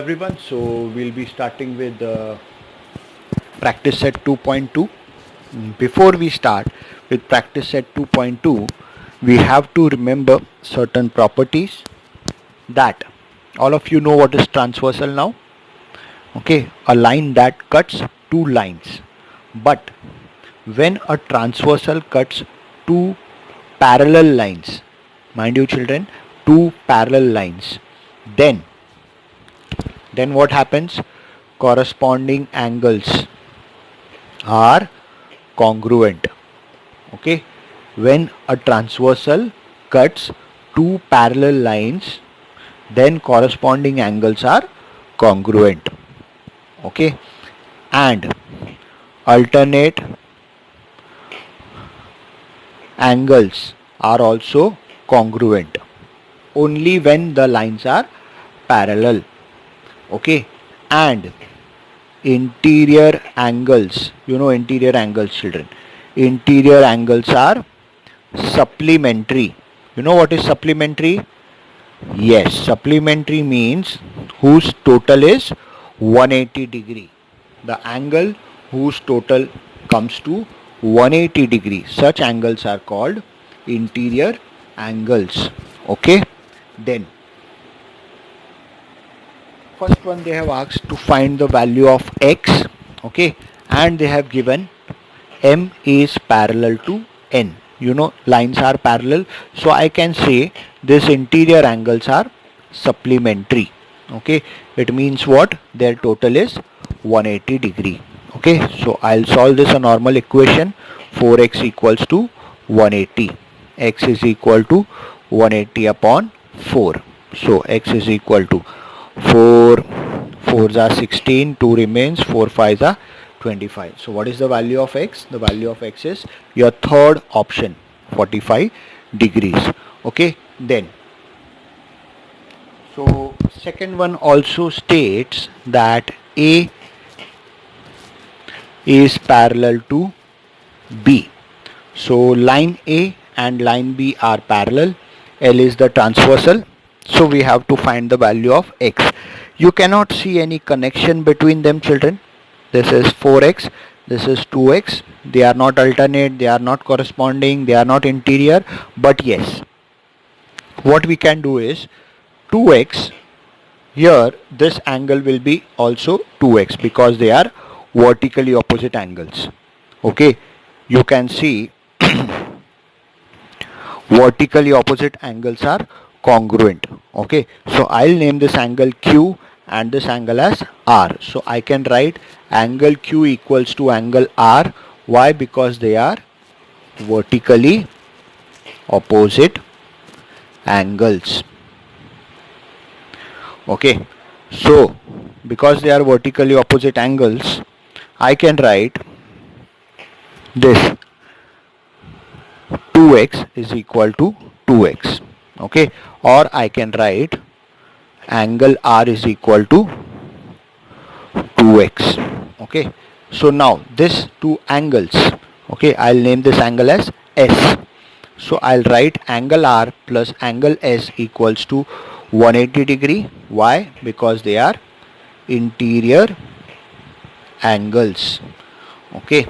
everyone. So we'll be starting with practice set 2.2. Before we start with practice set 2.2, we have to remember certain properties that all of you know what is transversal now. Okay, a line that cuts two lines. But when a transversal cuts two parallel lines, mind you children, two parallel lines, then what happens? Corresponding angles are congruent. Okay, when a transversal cuts two parallel lines, then corresponding angles are congruent. Okay, and alternate angles are also congruent only when the lines are parallel. Okay, and interior angles, interior angles children, interior angles are supplementary. You know what is supplementary? Yes, supplementary means whose total is 180 degree. The angle whose total comes to 180 degree, such angles are called interior angles. Okay, then first one, they have asked to find the value of x. Okay, and they have given m is parallel to n. Lines are parallel, so I can say this interior angles are supplementary. Okay, it means what? Their total is 180 degree. Okay, so I'll solve this a normal equation. 4x equals to 180. X is equal to 180 upon 4. So x is equal to 4 4s are 16, 2 remains, 4 5s are 25. So what is the value of x? The value of x is your third option, 45 degrees. Okay, then so second one also states that A is parallel to B. So line A and line B are parallel. L is the transversal. So we have to find the value of x. You cannot see any connection between them children. This is 4x, this is 2x. They are not alternate, they are not corresponding, they are not interior. But yes, what we can do is 2x, here this angle will be also 2x because they are vertically opposite angles. Okay, you can see vertically opposite angles are congruent. Okay, so I'll name this angle Q and this angle as R. So I can write angle Q equals to angle R. Why? Because they are vertically opposite angles. Okay, so because they are vertically opposite angles, I can write this 2x is equal to 2x. Okay, or I can write angle R is equal to 2x. Okay, so now this two angles, okay, I'll name this angle as S. So I'll write angle R plus angle S equals to 180 degree. Why? Because they are interior angles. Okay,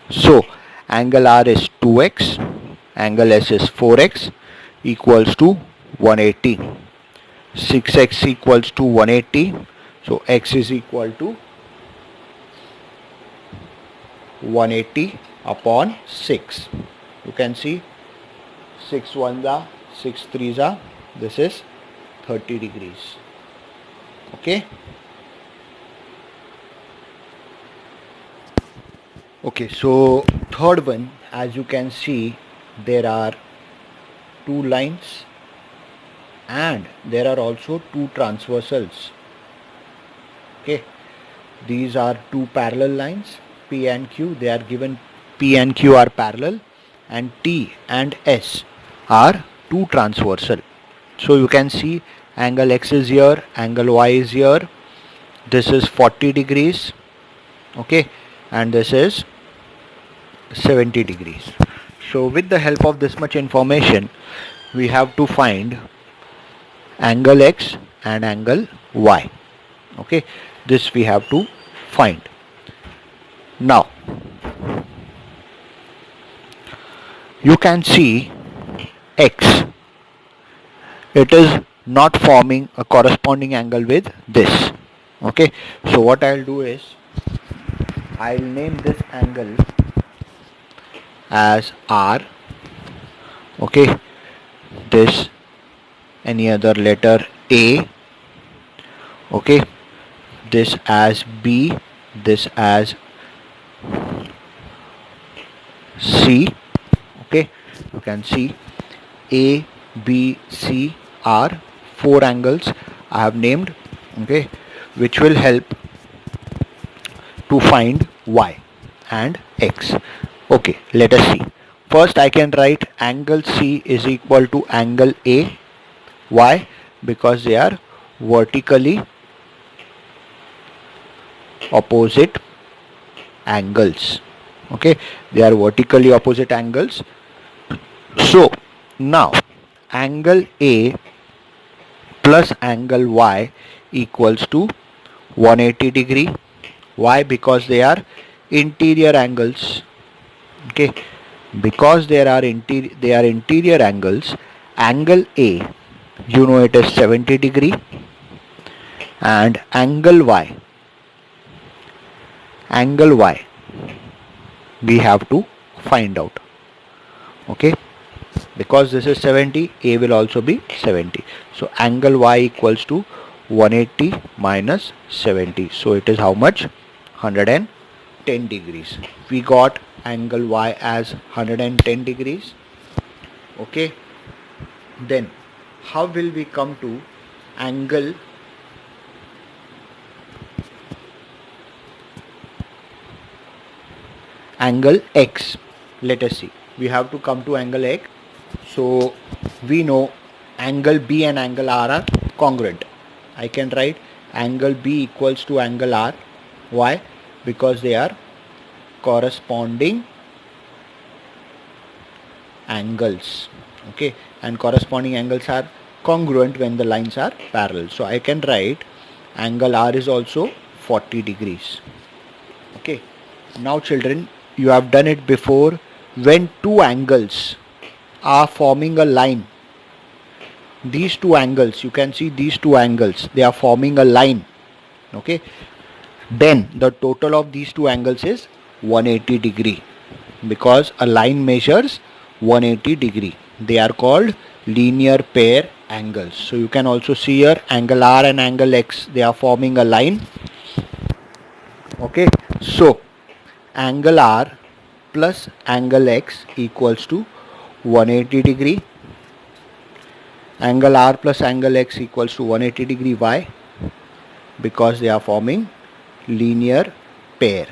so angle R is 2x, angle S is 4x equals to 180. 6x equals to 180. So x is equal to 180 upon 6. You can see 6 1s are, 6 3s are, this is 30 degrees. Okay. Okay, so third one, as you can see, there are two lines and there are also two transversals. Okay, these are two parallel lines, P and Q. They are given P and Q are parallel and T and S are two transversal. So you can see angle X is here, angle Y is here. This is 40 degrees. Okay, and this is 70 degrees. So with the help of this much information, we have to find angle X and angle Y. Okay, this we have to find. Now you can see x, it is not forming a corresponding angle with this. Okay, so what I'll do is I'll name this angle as R. Okay, this any other letter A. Okay, this as B, this as C. Okay, you can see A, B, C are four angles I have named. Okay, which will help to find y and x. Okay, let us see. First I can write angle C is equal to angle A. Why? Because they are vertically opposite angles. Okay, they are vertically opposite angles. So now angle A plus angle Y equals to 180 degree. Why? Because they are interior angles. Okay, because they are interior angles. Angle A, you know, it is 70 degree, and angle Y we have to find out. Okay, because this is 70, A will also be 70. So angle Y equals to 180 minus 70. So it is how much? 110 degrees. We got angle Y as 110 degrees. Okay, then how will we come to angle X? Let us see. We have to come to angle X. So we know angle B and angle R are congruent. I can write angle B equals to angle R. Why? Because they are corresponding angles. Okay, and corresponding angles are congruent when the lines are parallel. So I can write angle R is also 40 degrees. Okay, now children, you have done it before. When two angles are forming a line, these two angles, you can see these two angles, they are forming a line. Okay, then the total of these two angles is 180 degree, because a line measures 180 degree. They are called linear pair angles. So you can also see here angle R and angle X, they are forming a line. Okay, so angle R plus angle X equals to 180 degree. Angle R plus angle X equals to 180 degree. Why? Because they are forming linear pair.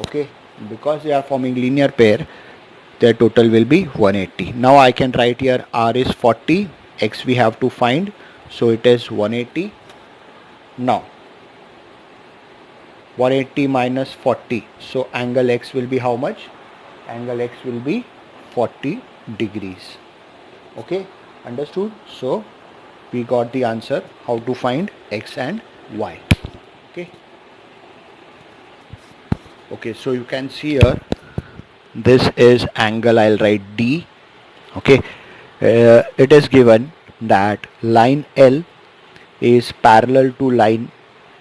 Okay, because they are forming linear pair, their total will be 180. Now I can write here R is 40, X we have to find, so it is 180. Now 180 minus 40, so angle X will be how much? Angle X will be 40 degrees. Okay, understood? So we got the answer how to find X and Y. Okay, so you can see here, this is angle, I'll write D. Okay, it is given that line L is parallel to line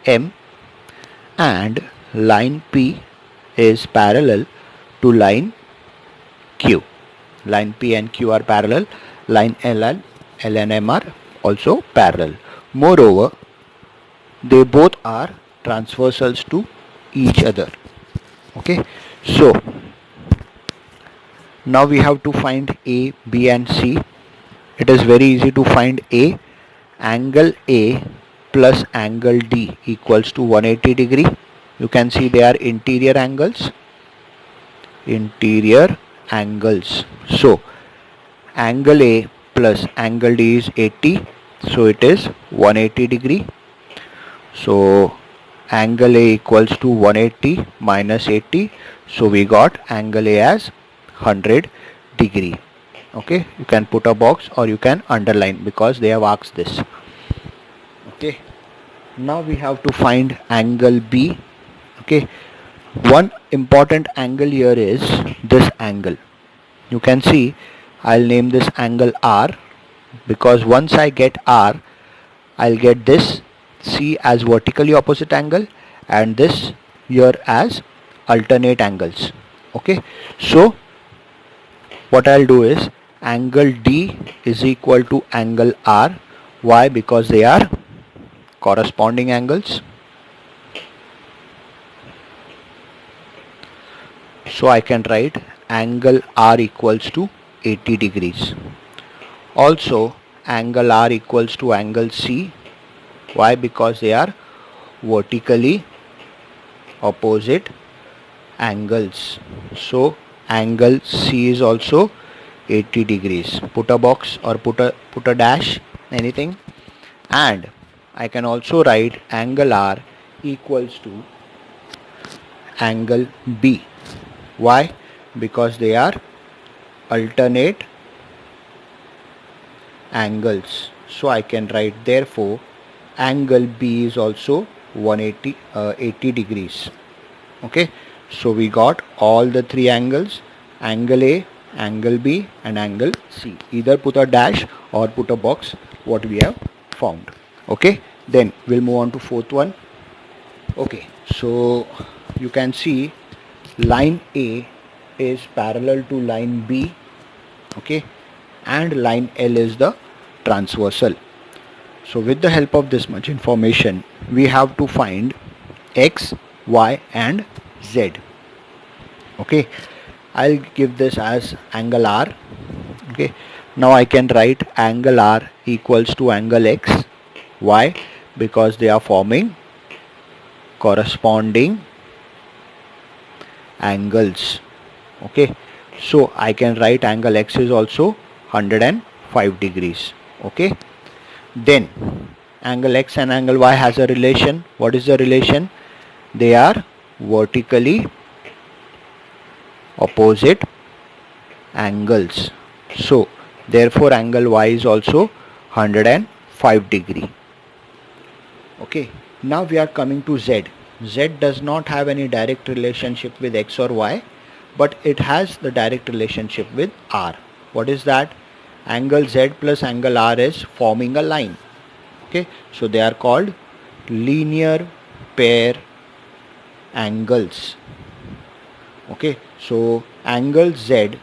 M and line P is parallel to line Q. Line P and Q are parallel. Line L and M are also parallel. Moreover, they both are transversals to each other. Okay, so now we have to find A, B and C. It is very easy to find A. Angle A plus angle D equals to 180 degree. You can see they are interior angles. So angle A plus angle D is 80, so it is 180 degree. So angle A equals to 180 minus 80, so we got angle A as 100 degree. Okay, you can put a box or you can underline because they have asked this. Okay, Now we have to find angle B. Okay, one important angle here is this angle. You can see I'll name this angle R, because once I get R, I'll get this C as vertically opposite angle and this here as alternate angles. Okay, so what I'll do is angle D is equal to angle R. Why? Because they are corresponding angles. So I can write angle R equals to 80 degrees. Also angle R equals to angle C. Why? Because they are vertically opposite angles. So angle C is also 80 degrees. Put a box or put a dash, anything, and I can also write angle R equals to angle B. Why? Because they are alternate angles. So I can write therefore angle B is also 80 degrees. Okay, so we got all the three angles, angle A, angle B and angle C. Either put a dash or put a box, what we have found. Okay, then we'll move on to fourth one. Okay, so you can see line A is parallel to line B, okay, and line L is the transversal. So with the help of this much information, we have to find X, Y and Z. Okay, I'll give this as angle R. Okay, now I can write angle R equals to angle X. Why? Because they are forming corresponding angles. Okay, so I can write angle X is also 105 degrees. Okay, then angle X and angle Y has a relation. What is the relation? They are vertically opposite angles. So therefore angle Y is also 105 degree. Okay, now we are coming to Z. Z does not have any direct relationship with X or Y, but it has the direct relationship with R. What is that? Angle Z plus angle R is forming a line. Okay, so they are called linear pair angles. Okay, so angle Z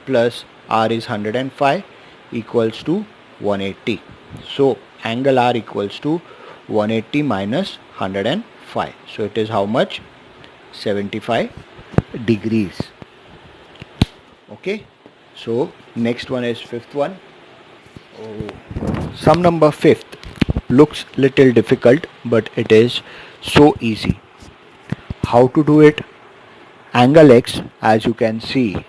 plus R is 105 equals to 180. So angle R equals to 180 minus 105. So it is how much? 75 degrees. Okay, so next one is fifth one. Sum number fifth looks little difficult, but it is so easy. How to do it? Angle X, as you can see,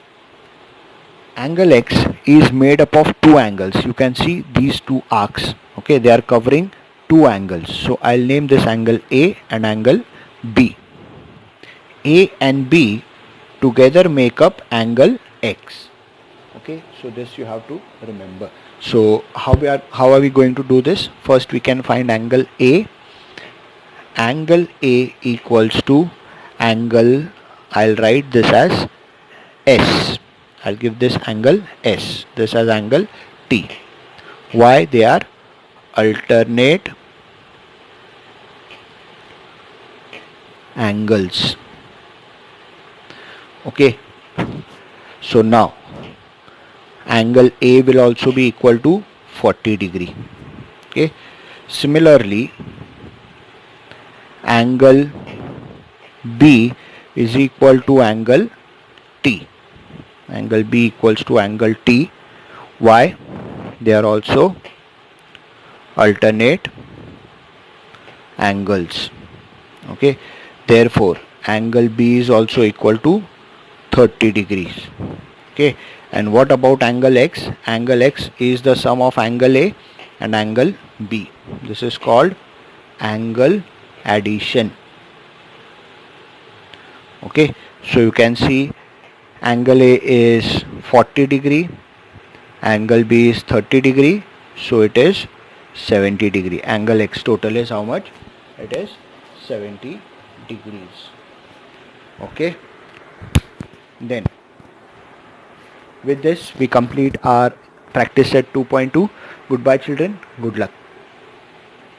angle X is made up of two angles. You can see these two arcs. Okay, they are covering two angles. So I'll name this angle A and angle B. A and B together make up angle X. Okay, so this you have to remember. So how are we going to do this? First we can find angle A. Angle A equals to angle, I'll write this as S. I'll give this angle S. This as angle T. Why? They are alternate angles. Okay, so now angle A will also be equal to 40 degree. Okay, similarly angle B is equal to angle T. Angle B equals to angle T. Why? They are also alternate angles. Okay, therefore angle B is also equal to 30 degrees. Okay, and what about angle X? Angle X is the sum of angle A and angle B. This is called angle addition. Okay, so you can see angle A is 40 degree, angle B is 30 degree, so it is 70 degree. Angle X total is how much? it is 70 degrees. Okay, then with this we complete our practice set 2.2. Goodbye children, good luck.